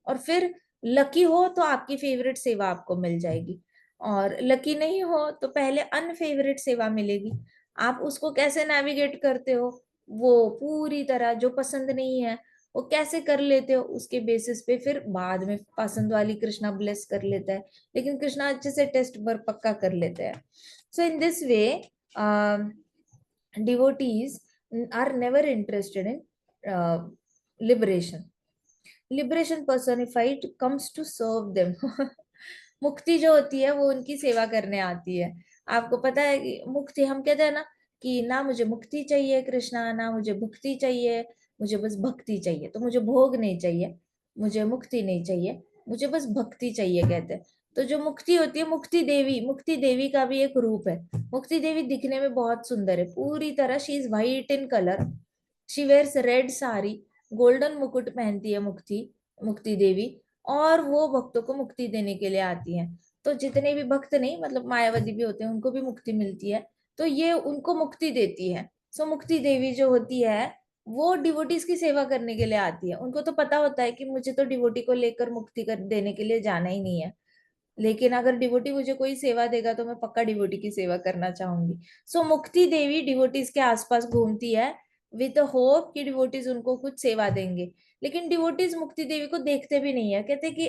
और फिर लकी हो तो आपकी फेवरेट सेवा आपको मिल जाएगी, और लकी नहीं हो तो पहले अनफेवरेट सेवा मिलेगी। आप उसको कैसे नेविगेट करते हो, वो पूरी तरह जो पसंद नहीं है वो कैसे कर लेते हो, उसके बेसिस पे फिर बाद में पसंद वाली कृष्णा ब्लेस कर लेता है, लेकिन कृष्णा अच्छे से टेस्ट पर पक्का कर लेते हैं। So in this way devotees are never interested in liberation. Liberation personified comes to serve them. मुक्ति जो होती है वो उनकी सेवा करने आती है। आपको पता है कि मुक्ति, हम कहते हैं ना कि ना मुझे मुक्ति चाहिए कृष्णा, ना मुझे भक्ति चाहिए, मुझे बस भक्ति चाहिए, तो मुझे भोग नहीं चाहिए, मुझे मुक्ति नहीं चाहिए, मुझे बस भक्ति चाहिए कहते हैं। तो जो मुक्ति होती है, मुक्ति देवी, मुक्ति देवी का भी एक रूप है। मुक्ति देवी दिखने में बहुत सुंदर है, पूरी तरह she is white in colour, she wears red sari, golden मुकुट पहनती है मुक्ति, मुक्ति देवी, और वो भक्तों को मुक्ति देने के लिए आती है। तो जितने भी भक्त नहीं, मतलब मायावादी भी होते हैं, उनको भी मुक्ति मिलती है, तो ये उनको मुक्ति देती है। सो मुक्ति देवी जो होती है वो डिवोटीज की सेवा करने के लिए आती है। उनको तो पता होता है कि मुझे तो डिवोटी को लेकर मुक्ति कर देने के लिए जाना ही नहीं है, लेकिन अगर डिवोटी मुझे कोई सेवा देगा तो मैं पक्का डिवोटी की सेवा करना चाहूंगी। सो मुक्ति देवी डिवोटीज के आसपास घूमती है विद होप कि डिवोटीज उनको कुछ सेवा देंगे। लेकिन डिवोटीज मुक्ति देवी को देखते भी नहीं है, कहते कि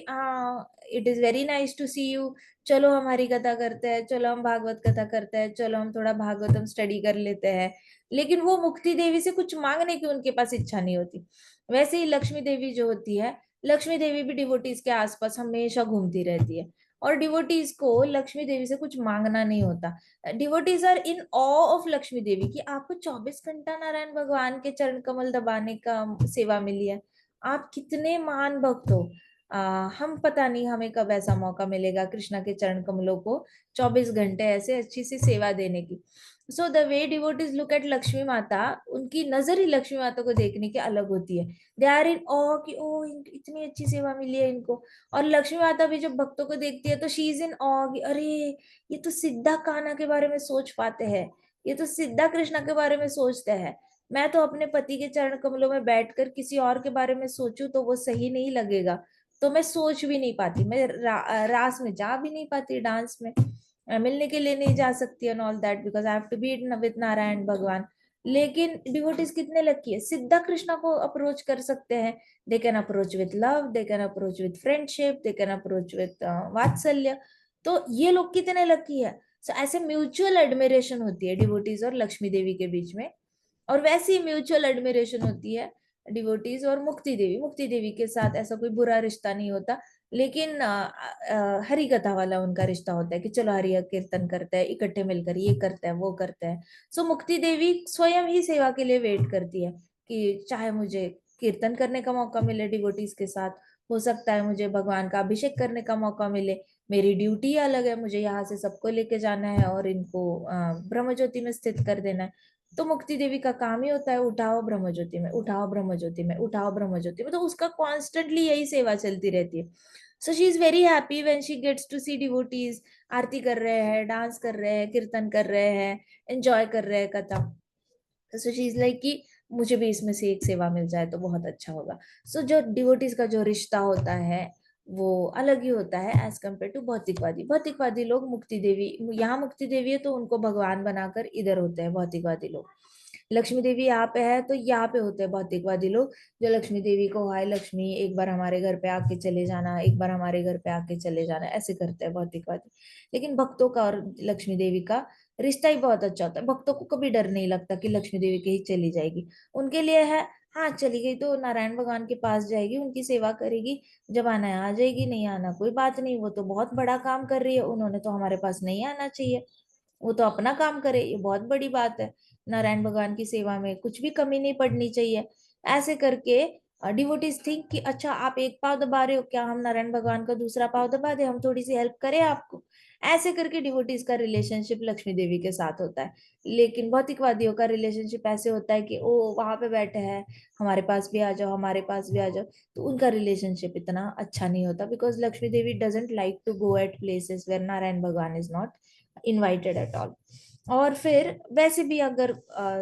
it is very nice to see you, चलो हमारी कथा करते हैं, चलो हम भागवत कथा करते हैं, चलो हम थोड़ा भागवतम स्टडी कर लेते हैं। लेकिन वो मुक्ति देवी से कुछ मांगने की उनके पास इच्छा नहीं होती। वैसे ही लक्ष्मी देवी जो होती है, लक्ष्मी देवी भी डिवोटीज के आसपास हमेशा घूमती रहती है, और डिवोटीज को लक्ष्मी देवी से कुछ मांगना नहीं होता। Devotees are in awe of Lakshmi Devi कि आपको 24 घंटा नारायण भगवान के चरण कमल दबाने का सेवा मिली है, आप कितने महान भक्त हो। हम पता नहीं हमें कब ऐसा मौका मिलेगा कृष्णा के चरण कमलों को 24 घंटे ऐसे अच्छी सी सेवा देने की। So the way devotees look at Lakshmi माता, उनकी नजर ही लक्ष्मी माता को देखने की अलग होती है। दे आर इन ऑ कि ओ इतनी अच्छी सेवा मिली है इनको। और लक्ष्मी माता भी जब भक्तों को देखती है तो शी इज इन ऑ कि अरे ये तो सिद्धा कान्हा के बारे में सोच पाते हैं, ये तो सिद्धा कृष्णा के बारे में सोचते हैं। मैं तो अपने पति के चरण कमलों में बैठकर किसी और के बारे में सोचूं तो वो सही नहीं लगेगा। तो मैं सोच भी नहीं पाती, मैं रास में जा भी नहीं पाती, डांस में मिलने के लिए नहीं जा सकती and all that because I have to be with Narayan भगवान। लेकिन डिवोटीज कितने लकी है, सिद्धा कृष्णा को अप्रोच कर सकते हैं। They can approach with love, they can approach with friendship, they can approach with वात्सल्य। तो ये लोग कितने लकी है। सो ऐसे म्यूचुअल एडमिरेशन होती है डिवोटीज और लक्ष्मी देवी के बीच में। और वैसी म्यूचुअल एडमिरेशन होती है डिवोटीज और मुक्ति देवी। मुक्ति देवी के साथ ऐसा कोई बुरा रिश्ता नहीं होता, लेकिन हरि कथा वाला उनका रिश्ता होता है कि चलो हरि कीर्तन करते हैं इकट्ठे मिलकर, ये करते हैं वो करते हैं। सो मुक्ति देवी स्वयं ही सेवा के लिए वेट करती है कि चाहे मुझे कीर्तन करने का मौका मिले डिवोटीज के साथ, हो सकता है मुझे भगवान का अभिषेक करने का मौका मिले। मेरी ड्यूटी अलग है, मुझे यहाँ से सबको लेके जाना है और इनको ब्रह्म ज्योति में स्थित कर देना है। तो मुक्ति देवी का काम ही होता है उठाओ ब्रह्म ज्योति में, उठाओ ब्रह्म ज्योति में, उठाओ ब्रह्म ज्योति में। तो उसका कॉन्स्टेंटली यही सेवा चलती रहती है। So she is very happy when she gets to see devotees आरती कर रहे हैं, डांस कर रहे हैं, कीर्तन कर रहे हैं, एंजॉय कर रहे हैं कथा। सो शी इज लाइक कि मुझे भी इसमें से एक सेवा मिल जाए तो बहुत अच्छा होगा। सो जो डिवोटीज का जो रिश्ता होता है वो अलग ही होता है एज कम्पेयर टू भौतिकवादी। भौतिकवादी लोग, मुक्ति देवी यहाँ मुक्ति देवी है तो उनको भगवान बनाकर इधर होते हैं भौतिकवादी लोग। लक्ष्मी देवी यहाँ पे है तो यहाँ पे होते हैं भौतिकवादी लोग, जो लक्ष्मी देवी को हाय लक्ष्मी एक बार हमारे घर पे आके चले जाना, एक बार हमारे घर पे आके चले जाना, ऐसे करते हैं भौतिकवादी। लेकिन भक्तों का और लक्ष्मी देवी का रिश्ता ही बहुत अच्छा होता है। भक्तों को कभी डर नहीं लगता कि लक्ष्मी देवी कहीं चली जाएगी। उनके लिए है हाँ चली गई तो नारायण भगवान के पास जाएगी, उनकी सेवा करेगी, जब आना है आ जाएगी, नहीं आना कोई बात नहीं, वो तो बहुत बड़ा काम कर रही है, उन्होंने तो हमारे पास नहीं आना चाहिए, वो तो अपना काम करे, ये बहुत बड़ी बात है। नारायण भगवान की सेवा में कुछ भी कमी नहीं पड़नी चाहिए। ऐसे करके डिवोटीज थिंक कि अच्छा आप एक पाव दबा रहे हो, क्या हम नारायण भगवान का दूसरा पाव दबा दे, हम थोड़ी सी हेल्प करें आपको। ऐसे करके डिवोटीज का रिलेशनशिप लक्ष्मी देवी के साथ होता है। लेकिन भौतिकवादियों का रिलेशनशिप ऐसे होता है कि ओ वहां पे बैठे हैं, हमारे पास भी आ जाओ, हमारे पास भी आ जाओ। तो उनका रिलेशनशिप इतना अच्छा नहीं होता because Lakshmi Devi doesn't like to go at places where Narayan Bhagwan is not invited at all. और फिर वैसे भी अगर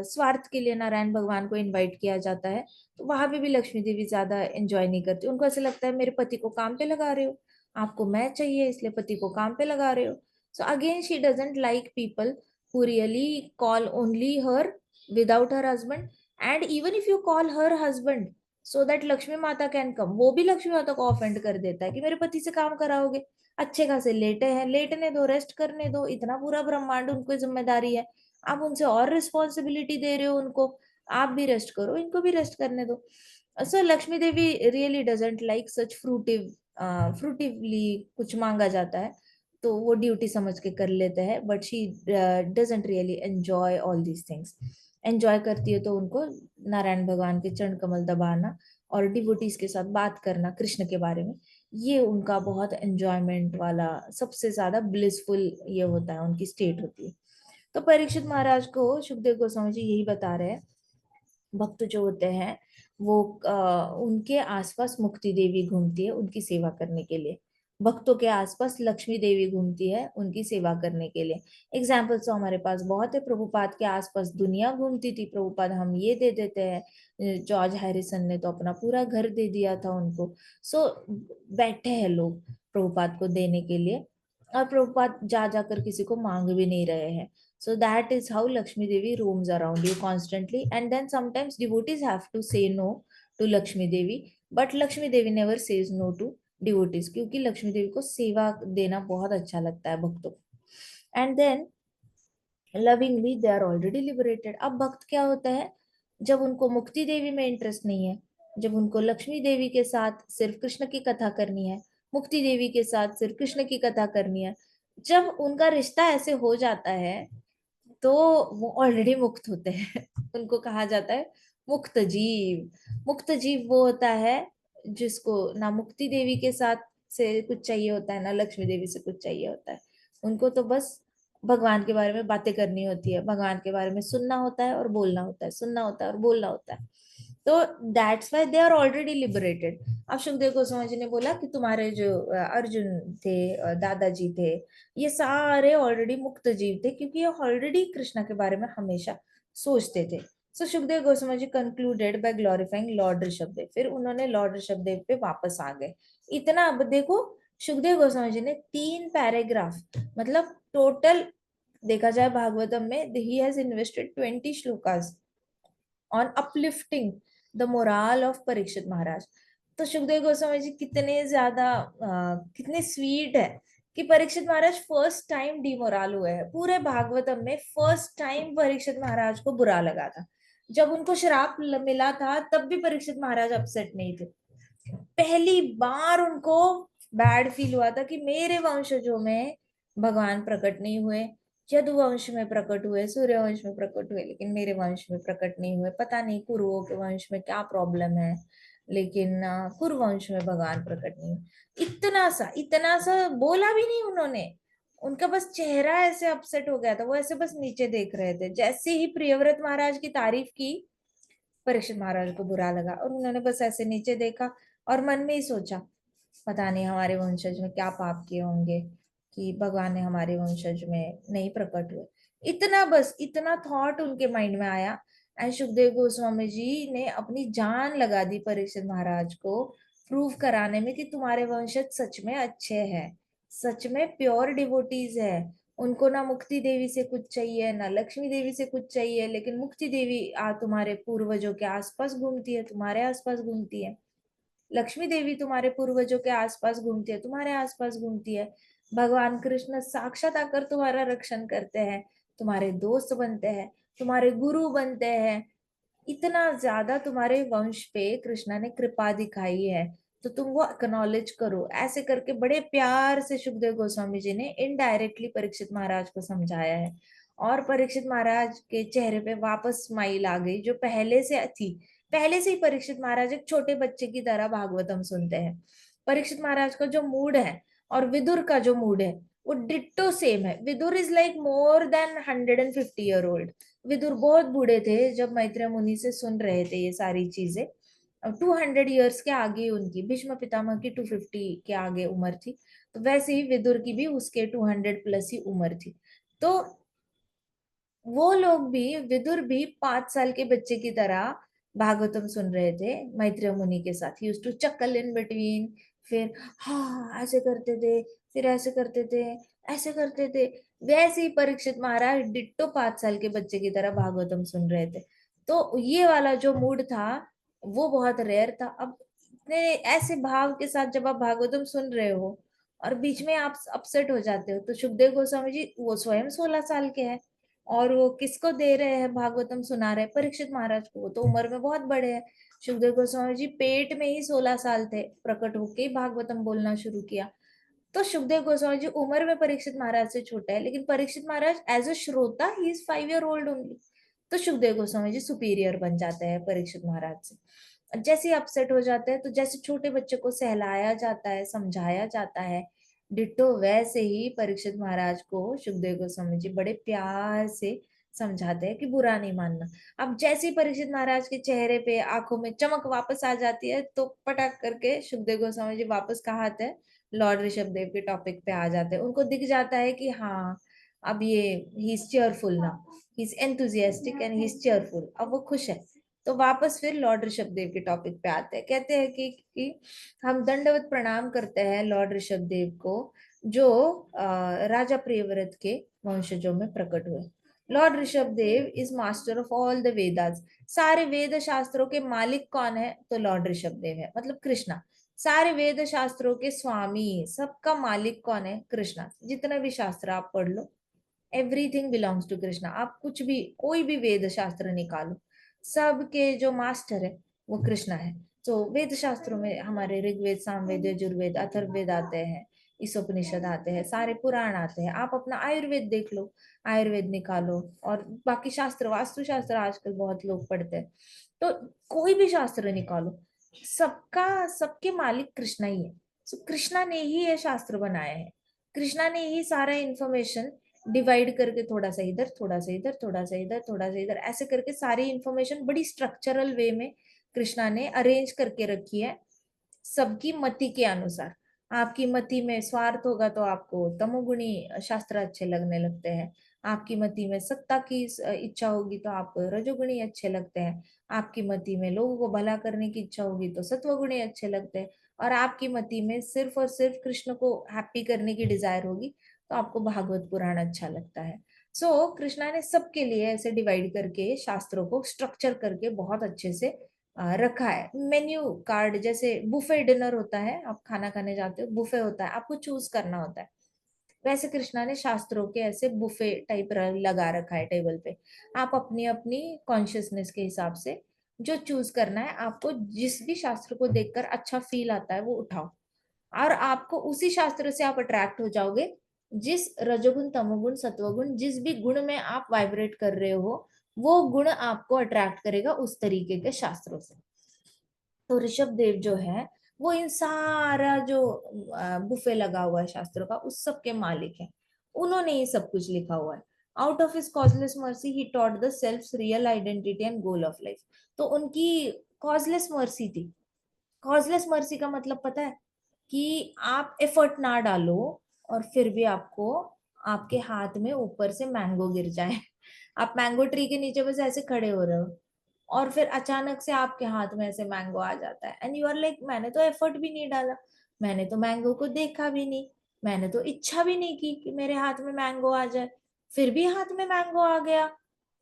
स्वार्थ के लिए नारायण भगवान को इनवाइट किया जाता है तो वहां पे भी लक्ष्मी देवी ज्यादा एंजॉय नहीं करती। उनको ऐसा लगता है मेरे पति को काम पे लगा रहे हो, आपको मैं चाहिए इसलिए पति को काम पे लगा रहे हो। So again she doesn't like people who really call only her without her husband. And even if you call her husband so that Lakshmi माता कैन कम, वो भी लक्ष्मी माता को ऑफेंड कर देता है कि मेरे पति से काम कराओगे, अच्छे खासे लेटे हैं, लेटने दो, रेस्ट करने दो, इतना पूरा ब्रह्मांड उनको जिम्मेदारी है, आप उनसे और रिस्पॉन्सिबिलिटी दे रहे हो उनको, आप भी रेस्ट करो, इनको भी रेस्ट करने दो। सो लक्ष्मी देवी रियली डजेंट लाइक सच फ्रूटिवली कुछ मांगा जाता है तो वो ड्यूटी समझ के कर लेते हैं, but she doesn't really enjoy all these things. Enjoy करती है तो उनको नारायण भगवान के चरण कमल दबाना और डिवोटीज के साथ बात करना कृष्ण के बारे में, ये उनका बहुत एंजॉयमेंट वाला सबसे ज्यादा ब्लिसफुल ये होता है, उनकी स्टेट होती है। तो परीक्षित महाराज को सुखदेव गोस्वामी जी यही बता रहे हैं, भक्त जो होते हैं वो उनके आसपास मुक्ति देवी घूमती है उनकी सेवा करने के लिए, भक्तों के आसपास लक्ष्मी देवी घूमती है उनकी सेवा करने के लिए। एग्जाम्पल्स तो हमारे पास बहुत है, प्रभुपाद के आसपास दुनिया घूमती थी, प्रभुपाद हम ये दे देते हैं, जॉर्ज हैरिसन ने तो अपना पूरा घर दे दिया था उनको। सो बैठे हैं लोग प्रभुपाद को देने के लिए, और प्रभुपाद जा जाकर किसी को मांग भी नहीं रहे हैं। So that is how Lakshmi Devi roams around you constantly. And then sometimes devotees have to say no to Lakshmi Devi, but Lakshmi Devi never says no to devotees क्योंकि लक्ष्मी देवी को सेवा देना बहुत अच्छा लगता है भक्तों को। And then lovingly they are already liberated. अब भक्त क्या होता है, जब उनको मुक्ति देवी में इंटरेस्ट नहीं है, जब उनको लक्ष्मी देवी के साथ सिर्फ कृष्ण की कथा करनी है, मुक्ति देवी के साथ सिर्फ कृष्ण की कथा करनी है, जब उनका रिश्ता ऐसे हो जाता है तो वो ऑलरेडी मुक्त होते हैं उनको कहा जाता है मुक्त जीव। मुक्त जीव वो होता है जिसको ना मुक्ति देवी के साथ से कुछ चाहिए होता है ना लक्ष्मी देवी से कुछ चाहिए होता है, उनको तो बस भगवान के बारे में बातें करनी होती है, भगवान के बारे में सुनना होता है और बोलना होता है, सुनना होता है और बोलना होता है। तो that's why they are already liberated. अब सुखदेव गोस्वामी जी ने बोला कि तुम्हारे जो अर्जुन थे, दादाजी थे, ये सारे ऑलरेडी मुक्त जीव थे, क्योंकि ये ऑलरेडी कृष्णा के बारे में हमेशा सोचते थे। So Sukhdev Goswami ji concluded by glorifying lord Rishabhdev, फिर उन्होंने लॉर्ड ऋषभदेव पे वापस आ गए। इतना, अब देखो सुखदेव गोस्वामी जी ने 3 पैराग्राफ, मतलब टोटल देखा जाए भागवतम में ही has invested 20 shlokas on uplifting the moral of Parikshit Maharaj. तो सुखदेव गोस्वामी जी कितने ज्यादा कितने स्वीट है कि परीक्षित महाराज फर्स्ट टाइम डिमोरल हुए हैं पूरे भागवतम में। फर्स्ट टाइम परीक्षित महाराज को बुरा लगा था, जब उनको श्राप मिला था तब भी परीक्षित महाराज अपसेट नहीं थे। पहली बार उनको बैड फील हुआ था कि मेरे वंशजों में भगवान प्रकट नहीं हुए, यदुवंश में प्रकट हुए, सूर्यवंश में प्रकट हुए, लेकिन मेरे वंश में प्रकट नहीं हुए। पता नहीं कुरुओं के वंश में क्या प्रॉब्लम है, लेकिन कुरुवंश में भगवान प्रकट नहीं हुए। इतना सा बोला भी नहीं उन्होंने, उनका बस चेहरा ऐसे अपसेट हो गया था, वो ऐसे बस नीचे देख रहे थे। जैसे ही प्रियव्रत महाराज की तारीफ की, परीक्षित महाराज को बुरा लगा और उन्होंने बस ऐसे नीचे देखा और मन में ही सोचा, पता नहीं हमारे वंशज में क्या पाप किए होंगे कि भगवान ने हमारे वंशज में नहीं प्रकट हुए। इतना, बस इतना थॉट उनके माइंड में आया। एंड सुखदेव गोस्वामी जी ने अपनी जान लगा दी परीक्षित महाराज को प्रूव कराने में कि तुम्हारे वंशज सच में अच्छे हैं, सच में प्योर डिवोटीज है। उनको ना मुक्ति देवी से कुछ चाहिए ना लक्ष्मी देवी से कुछ चाहिए, लेकिन मुक्ति देवी तुम्हारे पूर्वजों के आसपास घूमती है, तुम्हारे आसपास घूमती है। लक्ष्मी देवी तुम्हारे पूर्वजों के आसपास घूमती है, तुम्हारे आसपास घूमती है। भगवान कृष्ण साक्षात आकर तुम्हारा रक्षण करते हैं, तुम्हारे दोस्त बनते हैं, तुम्हारे गुरु बनते हैं। इतना ज्यादा तुम्हारे वंश पे कृष्णा ने कृपा दिखाई है, तो तुम वो एक्नॉलेज करो। ऐसे करके बड़े प्यार से सुखदेव गोस्वामी जी ने इनडायरेक्टली परीक्षित महाराज को समझाया है। और परीक्षित महाराज के चेहरे पे वापस स्माइल आ गई, जो पहले से थी। पहले से ही परीक्षित महाराज एक छोटे बच्चे की तरह भागवतम सुनते हैं। परीक्षित महाराज का जो मूड है और विदुर का जो मूड है वो डिट्टो सेम है। Vidur is like more than 150 year old. Vidur बहुत बूढ़े थे जब मैत्रेय मुनि से सुन रहे थे ये सारी चीजें। 200 ईयर्स के आगे उनकी, भीष्म पितामह की 250 के आगे उम्र थी, तो वैसे ही विदुर की भी उसके 200 प्लस ही उम्र थी। तो वो लोग भी, विदुर भी 5 साल के बच्चे की तरह भागवतम सुन रहे थे मैत्रेय मुनि के साथ। He used to chuckle in between, फिर हाँ ऐसे करते थे, फिर ऐसे करते थे, ऐसे करते थे। वैसे ही परीक्षित महाराज डिट्टो 5 साल के बच्चे की तरह भागवतम सुन रहे थे। तो ये वाला जो मूड था वो बहुत रेयर था। अब इतने ऐसे भाव के साथ जब आप भागवतम सुन रहे हो और बीच में आप अपसेट हो जाते हो, तो सुखदेव गोस्वामी जी वो स्वयं 16 साल के हैं और वो किसको दे रहे हैं भागवतम सुना रहे हैं? परीक्षित महाराज को। वो तो उम्र में बहुत बड़े हैं। सुखदेव गोस्वामी जी पेट में ही 16 साल थे, प्रकट होके ही भागवतम बोलना शुरू किया। तो सुखदेव गोस्वामी जी उम्र में परीक्षित महाराज से छोटा है, लेकिन परीक्षित महाराज एज अ श्रोता he is 5 year old only. तो सुखदेव गोस्वामी जी सुपीरियर बन जाते हैं परीक्षित महाराज से। जैसे ही अपसेट हो जाते हैं, तो जैसे छोटे बच्चे को सहलाया जाता है, समझाया जाता है, डिट्टो वैसे ही परीक्षित महाराज को सुखदेव गोस्वामी जी बड़े प्यार से समझाते हैं कि बुरा नहीं मानना। अब जैसे ही परीक्षित महाराज के चेहरे पे आंखों में चमक वापस आ जाती है, तो पटक करके सुखदेव गोस्वामी जी वापस कहाँ आते हैं? लॉर्ड ऋषभदेव के टॉपिक पे आ जाते हैं। उनको दिख जाता है कि हाँ अब ये he is cheerful now, he is enthusiastic and he is cheerful, अब वो खुश है। तो वापस फिर लॉर्ड ऋषभदेव के टॉपिक पे आते हैं। कहते हैं कि हम दंडवत प्रणाम करते हैं लॉर्ड ऋषभदेव को, जो राजा प्रियव्रत के वंशजों में प्रकट हुए। Lord Rishabhdev is master of all the Vedas. सारे वेद शास्त्रों के मालिक कौन है? तो लॉर्ड ऋषभदेव है, मतलब कृष्णा। सारे वेद शास्त्रों के स्वामी, सबका मालिक कौन है? कृष्णा। जितने भी शास्त्र आप पढ़ लो, एवरीथिंग बिलोंग्स टू कृष्णा। आप कुछ भी, कोई भी वेद शास्त्र निकालो, सबके जो मास्टर है वो कृष्णा है। तो वेद शास्त्रों में हमारे ऋग्वेद, सामवेद, यजुर्वेद, अथर्ववेद आते हैं, ईशोपनिषद आते हैं, सारे पुराण आते हैं। आप अपना आयुर्वेद देख लो, आयुर्वेद निकालो, और बाकी शास्त्र, वास्तु शास्त्र आजकल बहुत लोग पढ़ते हैं। तो कोई भी शास्त्र निकालो, सबका सबके मालिक कृष्णा ही है। सो कृष्णा ने ही ये शास्त्र बनाए हैं, कृष्णा ने ही सारा इंफॉर्मेशन डिवाइड करके थोड़ा सा इधर, थोड़ा सा इधर, थोड़ा सा इधर, थोड़ा सा इधर, ऐसे करके सारी इंफॉर्मेशन बड़ी स्ट्रक्चरल वे में कृष्णा ने अरेंज करके रखी है सबकी मति के अनुसार। आपकी मति में स्वार्थ होगा तो आपको तमोगुणी शास्त्र अच्छे लगने लगते हैं, आपकी मति में सत्ता की इच्छा होगी तो आपको रजोगुणी अच्छे लगते हैं, आपकी मति में लोगों को भला करने की इच्छा होगी तो सत्वगुणी अच्छे लगते हैं, और आपकी मति में सिर्फ और सिर्फ कृष्ण को हैप्पी करने की डिजायर होगी तो आपको भागवत पुराण अच्छा लगता है। सो कृष्णा ने सबके लिए ऐसे डिवाइड करके शास्त्रों को स्ट्रक्चर करके बहुत अच्छे से रखा है। मेन्यू कार्ड जैसे बुफे डिनर होता है, आप खाना खाने जाते हो, बुफे होता है, आपको चूज करना होता है, वैसे कृष्णा ने शास्त्रों के ऐसे बुफे टाइप लगा रखा है टेबल पे। आप अपनी अपनी कॉन्शियसनेस के हिसाब से जो चूज करना है, आपको जिस भी शास्त्र को देखकर अच्छा फील आता है वो उठाओ, और आपको उसी शास्त्र से आप अट्रैक्ट हो जाओगे। जिस रजोगुण तमोगुण सत्वगुण जिस भी गुण में आप वाइब्रेट कर रहे हो, वो गुण आपको अट्रैक्ट करेगा उस तरीके के शास्त्रों से। तो ऋषभ देव जो है वो इन सारा जो बुफे लगा हुआ है शास्त्रों का, उस सब के मालिक हैं। उन्होंने ये सब कुछ लिखा हुआ है। Out of his causeless mercy he taught the self real identity and goal of life. तो उनकी कॉजलेस मर्सी थी। कॉजलेस मर्सी का मतलब पता है कि आप एफर्ट ना डालो और फिर भी आपको आपके हाथ में ऊपर से मैंगो गिर जाए। आप मैंगो ट्री के नीचे बस ऐसे खड़े हो रहे हो और फिर अचानक से आपके हाथ में ऐसे मैंगो आ जाता है, एंड यू आर लाइक मैंने तो एफर्ट भी नहीं डाला, मैंने तो मैंगो को देखा भी नहीं, मैंने तो इच्छा भी नहीं की कि मेरे हाथ में मैंगो आ जाए, फिर भी हाथ में मैंगो आ गया।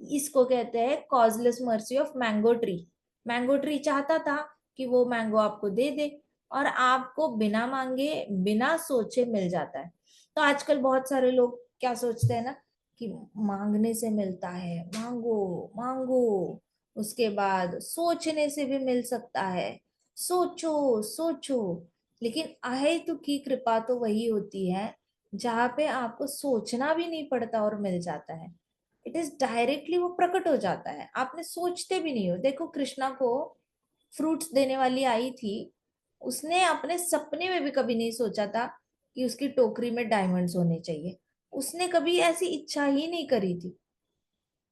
इसको कहते हैं causeless mercy of mango tree. Mango tree चाहता था कि वो मैंगो आपको दे दे, और आपको बिना मांगे बिना सोचे मिल जाता है। तो आजकल बहुत सारे लोग क्या सोचते हैं ना कि मांगने से मिलता है, मांगो मांगो, उसके बाद सोचने से भी मिल सकता है, सोचो सोचो। लेकिन अहेतु की कृपा तो वही होती है जहां पे आपको सोचना भी नहीं पड़ता और मिल जाता है। इट इज डायरेक्टली वो प्रकट हो जाता है, आपने सोचते भी नहीं हो। देखो कृष्णा को फ्रूट्स देने वाली आई थी, उसने अपने सपने में भी कभी नहीं सोचा था कि उसकी टोकरी में डायमंड्स होने चाहिए, उसने कभी ऐसी इच्छा ही नहीं करी थी।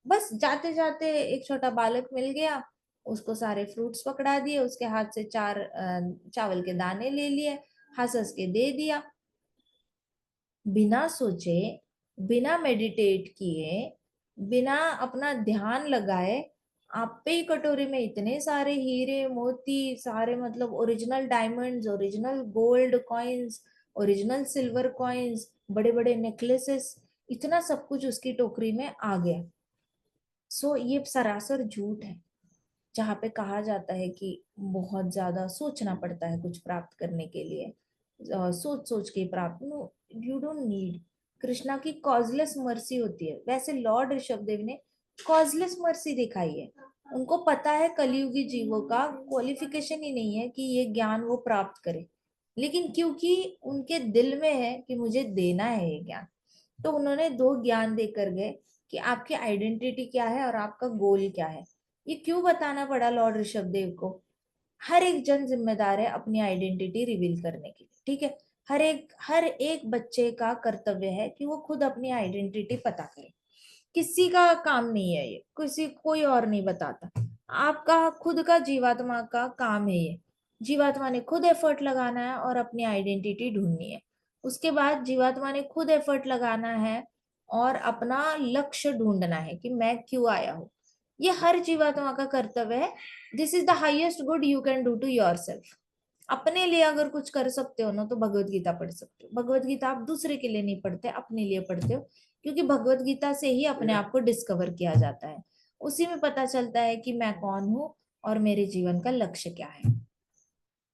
बस जाते जाते एक छोटा बालक मिल गया, उसको सारे फ्रूट्स पकड़ा दिए, उसके हाथ से चार चावल के दाने ले लिए, हंस हंस के दे दिया, बिना सोचे, बिना मेडिटेट किए, बिना अपना ध्यान लगाए। आप पे ही कटोरी में इतने सारे हीरे मोती, सारे मतलब original diamonds, original gold coins, original silver coins, बड़े बड़े नेकलेसेस, इतना सब कुछ उसकी टोकरी में आ गया। सो ये सरासर झूठ है। जहाँ पे कहा जाता है कि बहुत ज्यादा सोचना पड़ता है कुछ प्राप्त करने के लिए, सोच सोच के प्राप्त, no, you don't need. Krishna की कॉजलेस मर्सी होती है। वैसे लॉर्ड ऋषभदेव ने कॉजलेस मर्सी दिखाई है। उनको पता है कलयुगी जीवों का क्वालिफिकेशन ही नहीं है कि ये ज्ञान वो प्राप्त करे, लेकिन क्योंकि उनके दिल में है कि मुझे देना है ये ज्ञान, तो उन्होंने दो ज्ञान देकर गए कि आपकी आइडेंटिटी क्या है और आपका गोल क्या है। ये क्यों बताना पड़ा लॉर्ड ऋषभदेव को? हर एक जन जिम्मेदार है अपनी आइडेंटिटी रिवील करने के लिए, ठीक है। हर एक बच्चे का कर्तव्य है कि वो खुद अपनी आइडेंटिटी पता करे। किसी का काम नहीं है ये, किसी कोई और नहीं बताता। आपका खुद का जीवात्मा का काम है ये। जीवात्मा ने खुद एफर्ट लगाना है और अपनी आइडेंटिटी ढूंढनी है। उसके बाद जीवात्मा ने खुद एफर्ट लगाना है और अपना लक्ष्य ढूंढना है कि मैं क्यों आया हूँ। ये हर जीवात्मा का कर्तव्य है। This is the highest good you can do to yourself. अपने लिए अगर कुछ कर सकते हो ना तो भगवत गीता पढ़ सकते हो। भगवत गीता आप दूसरे के लिए नहीं पढ़ते, अपने लिए पढ़ते हो, क्योंकि भगवत गीता से ही अपने आप को डिस्कवर किया जाता है। उसी में पता चलता है कि मैं कौन हूँ और मेरे जीवन का लक्ष्य क्या है।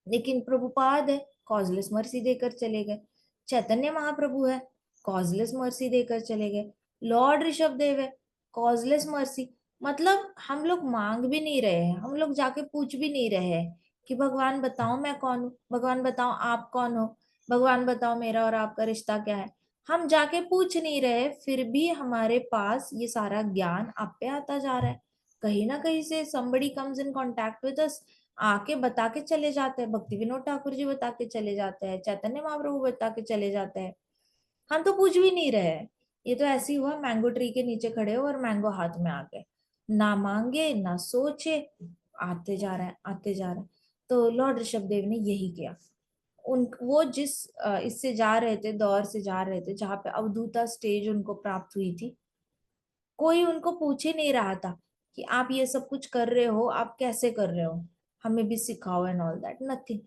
लेकिन प्रभुपाद है, कॉजलेस मर्सी देकर चले गए। चैतन्य महाप्रभु है, कॉजलेस मर्सी देकर चले गए। लॉर्ड ऋषभ देव है, कॉजलेस मर्सी। मतलब हम लोग मांग भी नहीं रहे हैं, हम लोग जाके पूछ भी नहीं रहे हैं कि भगवान बताओ मैं कौन हूँ, भगवान बताओ आप कौन हो, भगवान बताओ मेरा और आपका रिश्ता क्या है। हम जाके पूछ नहीं रहे, फिर भी हमारे पास ये सारा ज्ञान आप पे आता जा रहा है। कहीं ना कहीं से somebody comes in contact with us, आके बता के चले जाते हैं, भक्ति विनोद ठाकुर जी बता के चले जाते हैं, चैतन्य महाप्रभु बता के चले जाते हैं। हम तो पूछ भी नहीं रहे हैं। ये तो ऐसे ही हुआ, मैंगो ट्री के नीचे खड़े हो और मैंगो हाथ में आ गए, ना मांगे ना सोचे, आते जा रहा है आते जा रहा है। तो लॉर्ड ऋषभदेव ने यही किया। उन वो जिस इससे जा रहे थे, दौर से जा रहे थे जहाँ पे अवधूता स्टेज उनको प्राप्त हुई थी, कोई उनको पूछ ही नहीं रहा था कि आप ये सब कुछ कर रहे हो, आप कैसे कर रहे हो, हमें भी सिखाओ एंड ऑल दैट, नथिंग।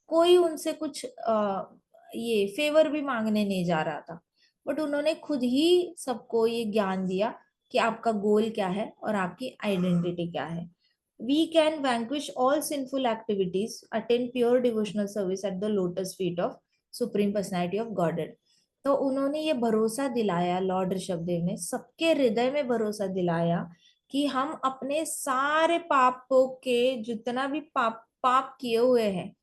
कोई उनसे कुछ ये फेवर भी मांगने नहीं जा रहा था। बट उन्होंने खुद ही सबको ये ज्ञान दिया कि आपका गोल क्या है और आपकी आइडेंटिटी क्या है। We can vanquish all sinful activities, attend pure devotional service at the lotus feet of supreme personality of godhead. तो उन्होंने ये भरोसा दिलाया, लॉर्ड ऋषभदेव ने सबके हृदय में भरोसा दिलाया कि हम अपने सारे पापों के, जितना भी पाप पाप किए हुए हैं,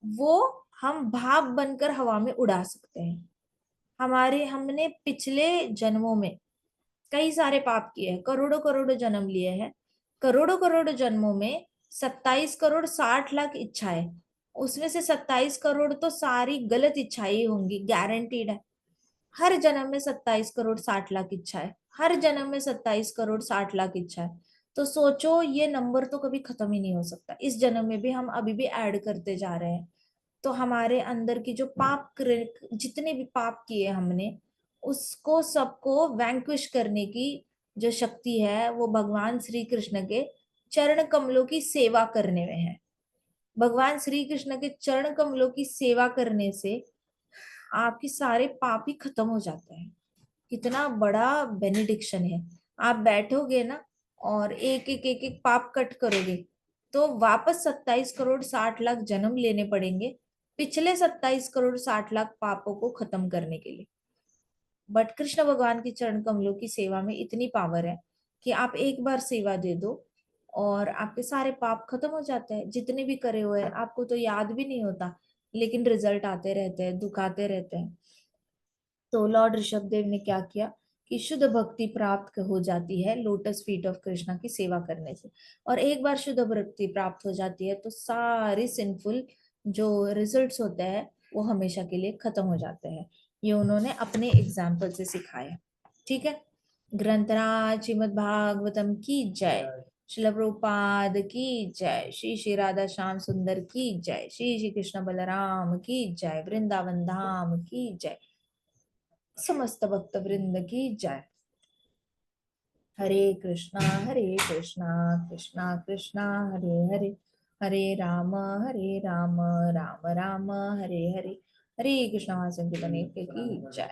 वो हम भाप बनकर हवा में उड़ा सकते हैं। हमने पिछले जन्मों में कई सारे पाप किए हैं, करोड़ों करोड़ों जन्म लिए हैं। करोड़ों करोड़ों जन्मों में 27 करोड़ 60 लाख इच्छाएं, उसमें से 27 करोड़ तो सारी गलत इच्छाएं ही होंगी, गारंटीड है। हर जन्म में 27 करोड़ 60 लाख इच्छा है, हर जन्म में 27 करोड़ 60 लाख इच्छा है। तो सोचो, ये नंबर तो कभी खत्म ही नहीं हो सकता। इस जन्म में भी हम अभी भी ऐड करते जा रहे हैं। तो हमारे अंदर की जो जितने भी पाप किए हमने, उसको सबको वैंक्विश करने की जो शक्ति है वो भगवान श्री कृष्ण के चरण कमलों की सेवा करने में है। भगवान श्री कृष्ण के चरण कमलों की सेवा करने से आपके सारे पाप ही खत्म हो जाते हैं। कितना बड़ा बेनिडिक्शन है। आप बैठोगे ना और एक एक पाप कट करोगे, तो वापस 27 करोड़ 60 लाख जन्म लेने पड़ेंगे पिछले 27 करोड़ 60 लाख पापों को खत्म करने के लिए। बट कृष्ण भगवान की चरण कमलों की सेवा में इतनी पावर है कि आप एक बार सेवा दे दो और आपके सारे पाप खत्म हो जाते हैं, जितने भी करे हुए हैं। आपको तो याद भी नहीं होता, लेकिन रिजल्ट आते रहते हैं, दुखाते रहते हैं। तो लॉर्ड ऋषभदेव ने क्या किया कि शुद्ध भक्ति प्राप्त हो जाती है लोटस फीट ऑफ कृष्णा की सेवा करने से। और एक बार शुद्ध भक्ति प्राप्त हो जाती है तो सारी सिंफुल जो रिजल्ट्स होते हैं वो हमेशा के लिए खत्म हो जाते हैं। ये उन्होंने अपने एग्जाम्पल से सिखाया। ठीक है। ग्रंथराज श्रीमद् भागवतम की जय। श्रील प्रभुपाद की जय। श्री श्री राधा श्याम सुंदर की जय। श्री श्री कृष्ण बलराम की जय। वृंदावन धाम की जय। समस्त भक्त वृंद की जय। हरे कृष्णा कृष्णा कृष्णा हरे हरे, हरे राम राम राम राम हरे हरे। हरे कृष्णा संकीर्तन की जय।